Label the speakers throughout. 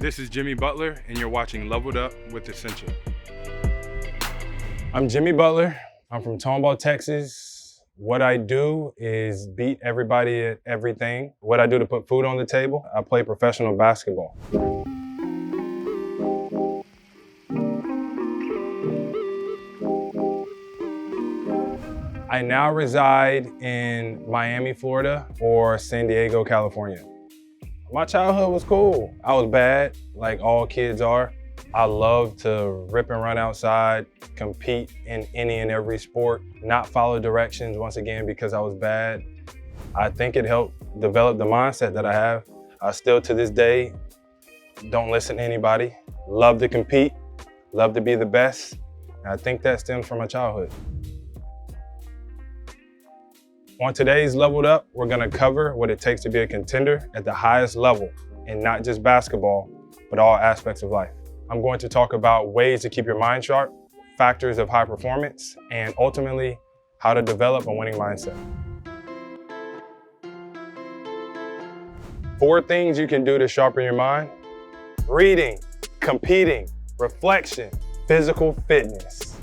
Speaker 1: This is Jimmy Butler, and you're watching Leveled Up with Essential.
Speaker 2: I'm Jimmy Butler. I'm from Tomball, Texas. What I do is beat everybody at everything. What I do to put food on the table, I play professional basketball. I now reside in Miami, Florida, or San Diego, California. My childhood was cool. I was bad, like all kids are. I love to rip and run outside, compete in any and every sport, not follow directions, once again, because I was bad. I think it helped develop the mindset that I have. I still, to this day, don't listen to anybody. Love to compete, love to be the best. And I think that stems from my childhood. On today's Leveled Up, we're gonna cover what it takes to be a contender at the highest level, and not just basketball, but all aspects of life. I'm going to talk about ways to keep your mind sharp, factors of high performance, and ultimately, how to develop a winning mindset. 4 things you can do to sharpen your mind: reading, competing, reflection, physical fitness.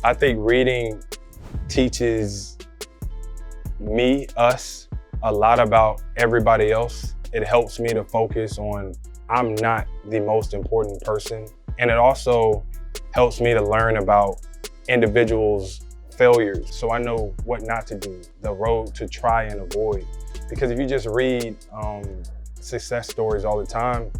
Speaker 2: I think reading teaches us a lot about everybody else. It helps me to focus on I'm not the most important person. And it also helps me to learn about individuals' failures, so I know what not to do, the road to try and avoid. Because if you just read success stories all the time,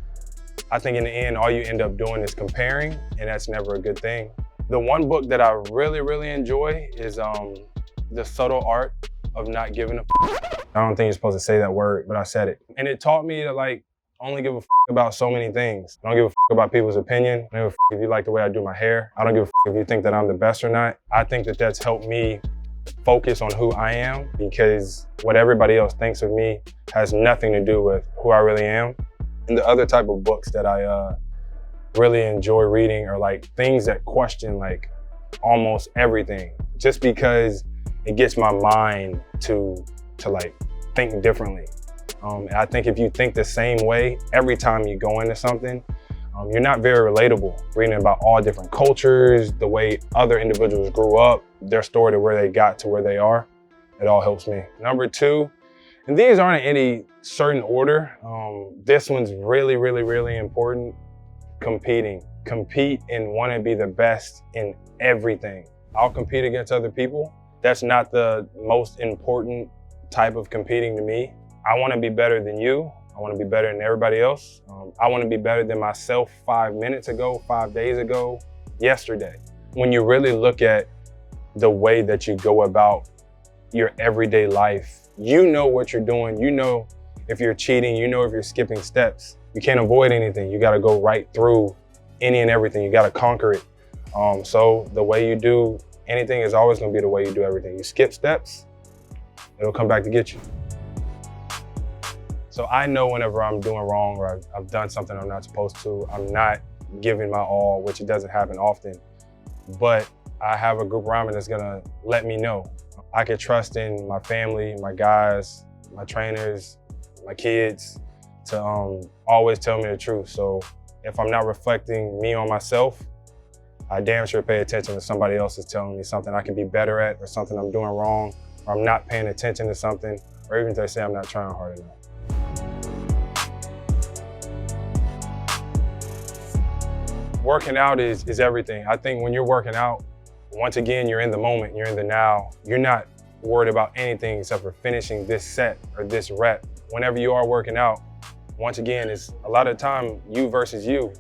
Speaker 2: I think in the end, all you end up doing is comparing, and that's never a good thing. The one book that I really enjoy is The Subtle Art of Not Giving a F***. I don't think you're supposed to say that word, but I said it. And it taught me to only give a f*** about so many things. I don't give a f*** about people's opinion. I don't give a f*** if you like the way I do my hair. I don't give a f*** if you think that I'm the best or not. I think that that's helped me focus on who I am, because what everybody else thinks of me has nothing to do with who I really am. And the other type of books that I really enjoy reading are things that question almost everything, just because it gets my mind to think differently. And I think if you think the same way every time you go into something, you're not very relatable. Reading about all different cultures, the way other individuals grew up, their story to where they got to where they are, it all helps me. Number 2, and these aren't in any certain order. This one's really important. Competing. Compete and want to be the best in everything. I'll compete against other people. That's not the most important type of competing to me. I want to be better than you. I want to be better than everybody else. I want to be better than myself 5 minutes ago, 5 days ago, yesterday. When you really look at the way that you go about your everyday life, you know what you're doing. You know if you're cheating, you know if you're skipping steps. You can't avoid anything. You got to go right through any and everything. You got to conquer it. So the way you do anything is always going to be the way you do everything. You skip steps, it'll come back to get you. So I know whenever I'm doing wrong or I've done something I'm not supposed to, I'm not giving my all, which it doesn't happen often. But I have a group around me that's going to let me know. I can trust in my family, my guys, my trainers, my kids, to always tell me the truth. So if I'm not reflecting me on myself, I damn sure pay attention to somebody else is telling me something I can be better at, or something I'm doing wrong, or I'm not paying attention to something, or even if they say I'm not trying hard enough. Working out is everything. I think when you're working out, once again, you're in the moment, you're in the now. You're not worried about anything except for finishing this set or this rep. Whenever you are working out, once again, it's a lot of time you versus you.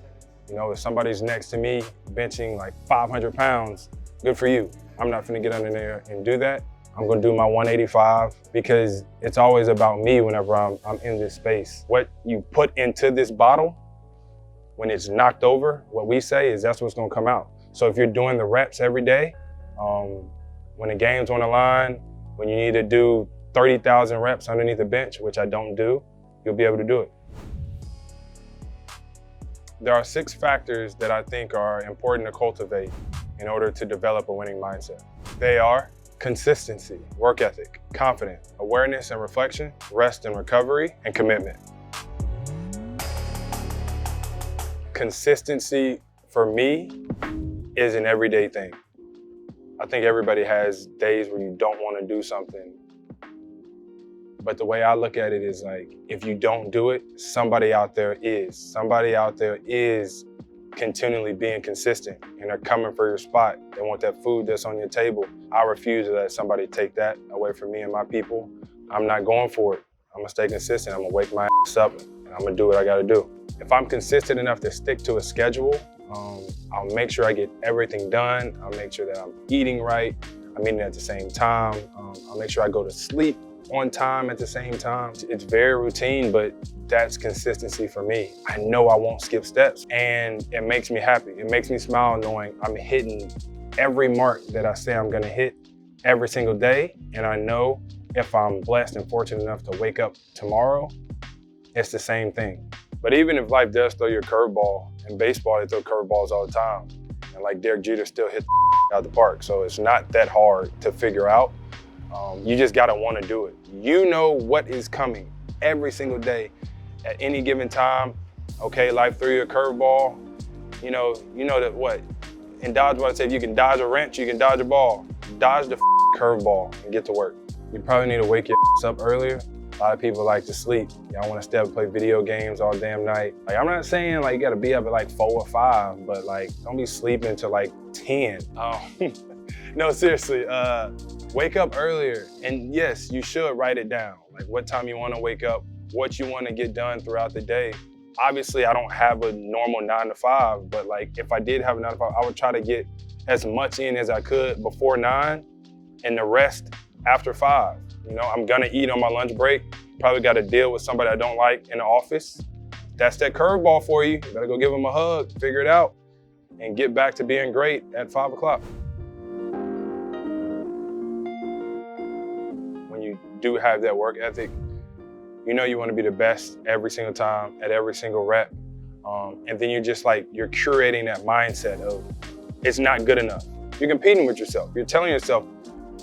Speaker 2: You know, if somebody's next to me benching 500 pounds, good for you. I'm not gonna get under there and do that. I'm gonna do my 185, because it's always about me whenever I'm in this space. What you put into this bottle, when it's knocked over, what we say is that's what's gonna come out. So if you're doing the reps every day, when the game's on the line, when you need to do 30,000 reps underneath the bench, which I don't do, you'll be able to do it. There are 6 factors that I think are important to cultivate in order to develop a winning mindset. They are consistency, work ethic, confidence, awareness and reflection, rest and recovery, and commitment. Consistency for me is an everyday thing. I think everybody has days where you don't want to do something. But the way I look at it is like, if you don't do it, somebody out there is. Somebody out there is continually being consistent and they're coming for your spot. They want that food that's on your table. I refuse to let somebody take that away from me and my people. I'm not going for it. I'm gonna stay consistent. I'm gonna wake my ass up and I'm gonna do what I gotta do. If I'm consistent enough to stick to a schedule, I'll make sure I get everything done. I'll make sure that I'm eating right. I'm eating at the same time. I'll make sure I go to sleep on time at the same time. It's very routine, but that's consistency for me. I know I won't skip steps and it makes me happy. It makes me smile knowing I'm hitting every mark that I say I'm gonna hit every single day. And I know if I'm blessed and fortunate enough to wake up tomorrow, it's the same thing. But even if life does throw you a curveball, in baseball they throw curveballs all the time. And like Derek Jeter still hit the out the park. So it's not that hard to figure out. You just gotta wanna do it. You know what is coming every single day at any given time. Okay, life threw you a curveball. You know that what? In dodgeball, I say if you can dodge a wrench, you can dodge a ball. Dodge the curveball and get to work. You probably need to wake your up earlier. A lot of people like to sleep. Y'all wanna stay up and play video games all damn night. Like, I'm not saying like you gotta be up at like 4 or 5, but like don't be sleeping till like 10. No, seriously, wake up earlier. And yes, you should write it down. Like what time you wanna wake up, what you wanna get done throughout the day. Obviously, I don't have a normal 9 to 5, but like if I did have a 9 to 5, I would try to get as much in as I could before 9 and the rest after 5. You know, I'm gonna eat on my lunch break. Probably gotta deal with somebody I don't like in the office. That's that curveball for you. You better go give them a hug, figure it out, and get back to being great at 5 o'clock. When you do have that work ethic, you know you wanna be the best every single time, at every single rep. And then you're just like, you're curating that mindset of, it's not good enough. You're competing with yourself. You're telling yourself,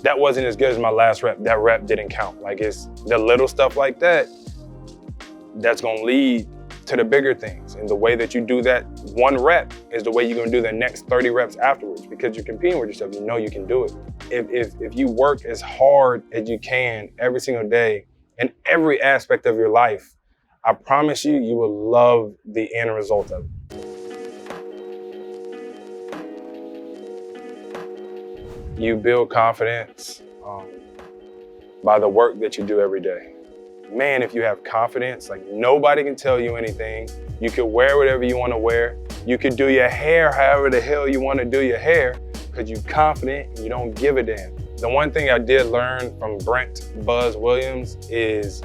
Speaker 2: that wasn't as good as my last rep. That rep didn't count. Like it's the little stuff like that, that's gonna lead to the bigger things. And the way that you do that one rep is the way you're gonna do the next 30 reps afterwards because you're competing with yourself. You know you can do it. If you work as hard as you can every single day in every aspect of your life, I promise you, you will love the end result of it. You build confidence by the work that you do every day. Man, if you have confidence, like nobody can tell you anything. You could wear whatever you want to wear. You could do your hair however the hell you want to do your hair because you're confident and you don't give a damn. The one thing I did learn from Brent Buzz Williams is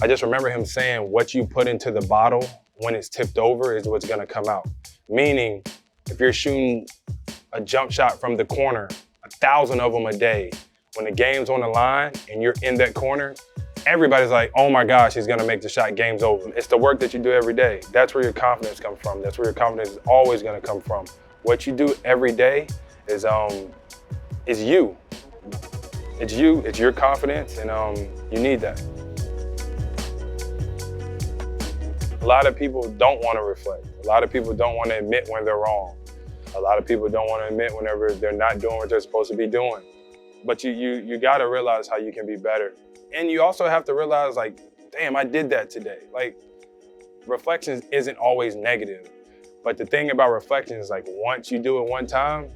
Speaker 2: I just remember him saying what you put into the bottle when it's tipped over is what's gonna come out. Meaning, if you're shooting a jump shot from the corner, 1,000 of them a day, when the game's on the line and you're in that corner, everybody's like, oh my gosh, he's gonna make the shot, game's over. It's the work that you do every day. That's where your confidence comes from. That's where your confidence is always gonna come from. What you do every day is you. It's you, it's your confidence, and you need that. A lot of people don't wanna reflect. A lot of people don't wanna admit when they're wrong. A lot of people don't wanna admit whenever they're not doing what they're supposed to be doing. But you gotta realize how you can be better. And you also have to realize like, damn, I did that today. Like, reflection isn't always negative. But the thing about reflection is like, once you do it one time,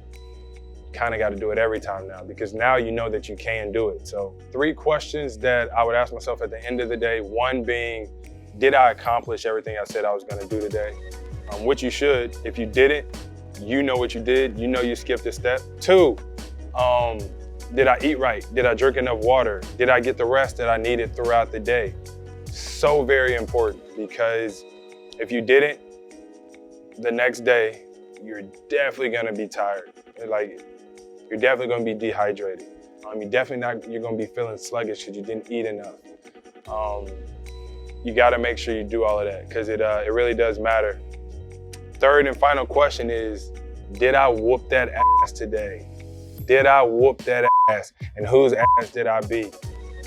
Speaker 2: you kinda gotta do it every time now because now you know that you can do it. So 3 questions that I would ask myself at the end of the day, one being, did I accomplish everything I said I was gonna do today? Which you should. If you didn't, you know what you did. You know you skipped a step. 2, did I eat right? Did I drink enough water? Did I get the rest that I needed throughout the day? So very important because if you didn't, the next day, you're definitely gonna be tired. Like, you're definitely gonna be dehydrated. You're gonna be feeling sluggish because you didn't eat enough. You gotta make sure you do all of that because it really does matter. 3rd and final question is, did I whoop that ass today? Did I whoop that ass? And whose ass did I beat?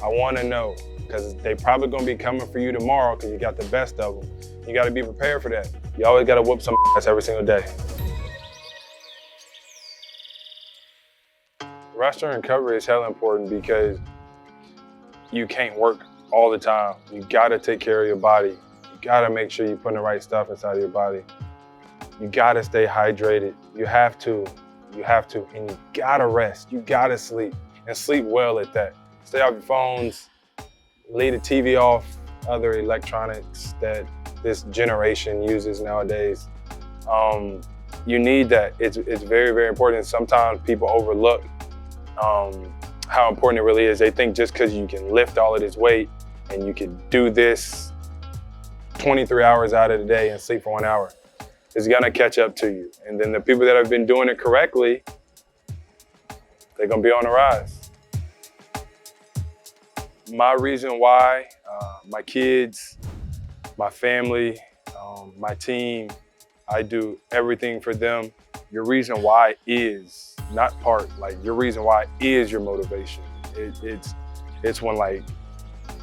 Speaker 2: I wanna know because they probably gonna be coming for you tomorrow because you got the best of them. You gotta be prepared for that. You always gotta whoop some ass every single day. Rest and recovery is hella important because you can't work all the time. You gotta take care of your body. You gotta make sure you're putting the right stuff inside of your body. You gotta stay hydrated. You have to, and you gotta rest. You gotta sleep, and sleep well at that. Stay off your phones, leave the TV off, other electronics that this generation uses nowadays. You need that. It's very, very important. Sometimes people overlook how important it really is. They think just because you can lift all of this weight and you can do this 23 hours out of the day and sleep for 1 hour, it's gonna catch up to you. And then the people that have been doing it correctly, they're gonna be on the rise. My reason why, my kids, my family, my team, I do everything for them. Your reason why is not part, like your reason why is your motivation. It's when like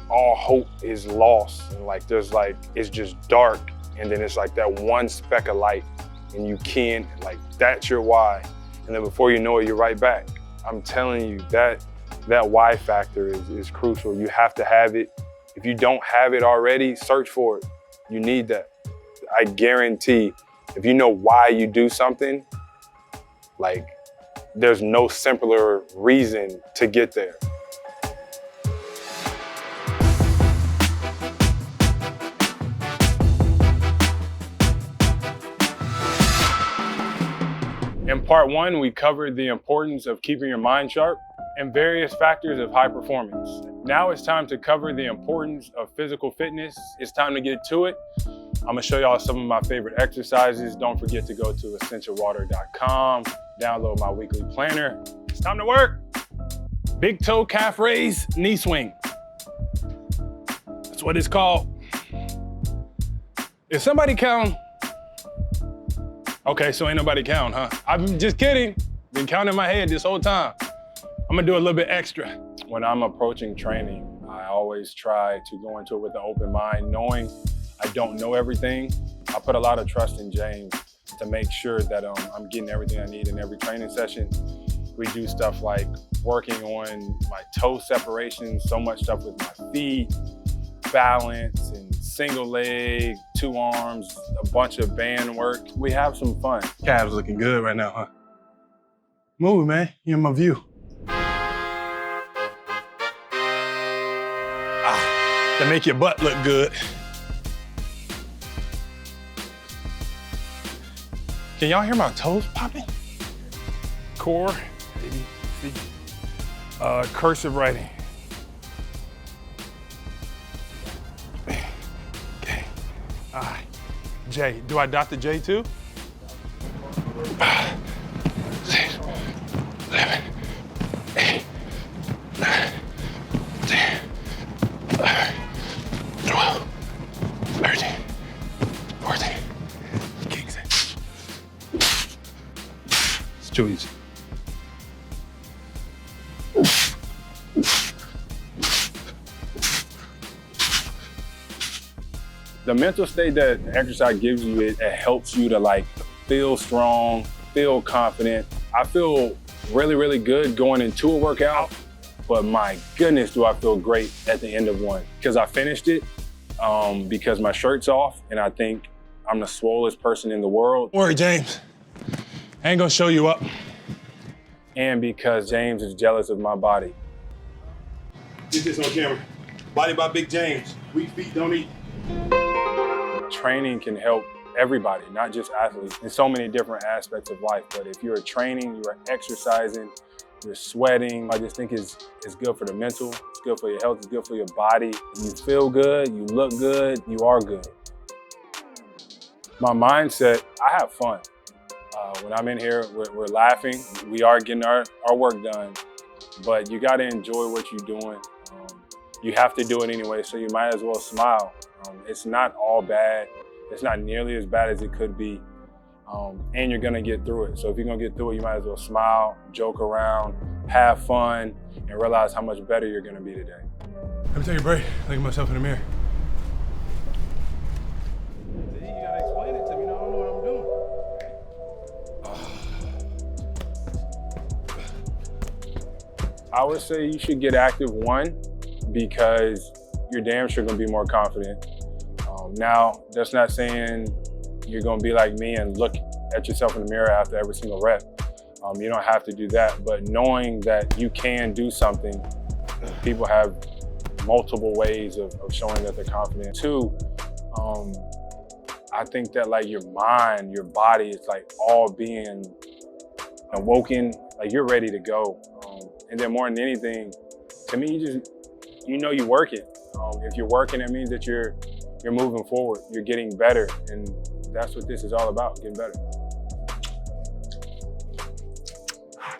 Speaker 2: all hope is lost and like there's like, it's just dark and then it's like that one speck of light and you can't, like that's your why. And then before you know it, you're right back. I'm telling you that why factor is crucial. You have to have it. If you don't have it already, search for it. You need that. I guarantee if you know why you do something, like there's no simpler reason to get there. In part one, we covered the importance of keeping your mind sharp and various factors of high performance. Now it's time to cover the importance of physical fitness. It's time to get to it. I'm gonna show y'all some of my favorite exercises. Don't forget to go to essentialwater.com, download my weekly planner. It's time to work. Big toe calf raise, knee swing. That's what it's called. Is somebody counting? Okay, so ain't nobody count, huh? I'm just kidding. Been counting in my head this whole time. I'm gonna do a little bit extra. When I'm approaching training, I always try to go into it with an open mind, knowing I don't know everything. I put a lot of trust in James to make sure that I'm getting everything I need in every training session. We do stuff like working on my toe separation, so much stuff with my feet, balance and single leg, 2 arms, a bunch of band work. We have some fun. Calves looking good right now, huh? Move, man, you're in my view. To make your butt look good. Can y'all hear my toes popping? Core, A, B, C. Cursive writing. Okay. J. Do I dot the J too? 6, 11, 8, 9, 10, 11, 12, 13, 14. Kings. It's too easy. The mental state that exercise gives you, it helps you to like feel strong, feel confident. I feel really, really good going into a workout, but my goodness, do I feel great at the end of one. Because I finished it, because my shirt's off, and I think I'm the swollest person in the world. Don't worry, James. I ain't gonna show you up. And because James is jealous of my body. Get this on camera. Body by Big James. Weak feet don't eat. Training can help everybody, not just athletes, in so many different aspects of life. But if you're training, you're exercising, you're sweating, I just think it's good for the mental, it's good for your health, it's good for your body. You feel good, you look good, you are good. My mindset, I have fun. When I'm in here, we're laughing, we are getting our work done, but you gotta enjoy what you're doing. You have to do it anyway, so you might as well smile. It's not all bad. It's not nearly as bad as it could be. And you're gonna get through it. So if you're gonna get through it, you might as well smile, joke around, have fun, and realize how much better you're gonna be today. Let me take a break, look at myself in the mirror. See, you gotta explain it to me. I would say you should get active, one, because you're damn sure gonna be more confident. Now, that's not saying you're gonna be like me and look at yourself in the mirror after every single rep. You don't have to do that, but knowing that you can do something, people have multiple ways of showing that they're confident. Two, I think that like your mind, your body is like all being awoken, like you're ready to go. And then more than anything, to me, you work it. If you're working, it means that you're moving forward, you're getting better. And that's what this is all about, getting better.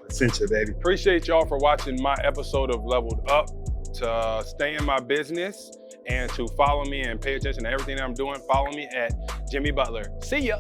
Speaker 1: Essential, baby. Appreciate y'all for watching my episode of Leveled Up. To stay in my business and to follow me and pay attention to everything that I'm doing, follow me at Jimmy Butler. See ya.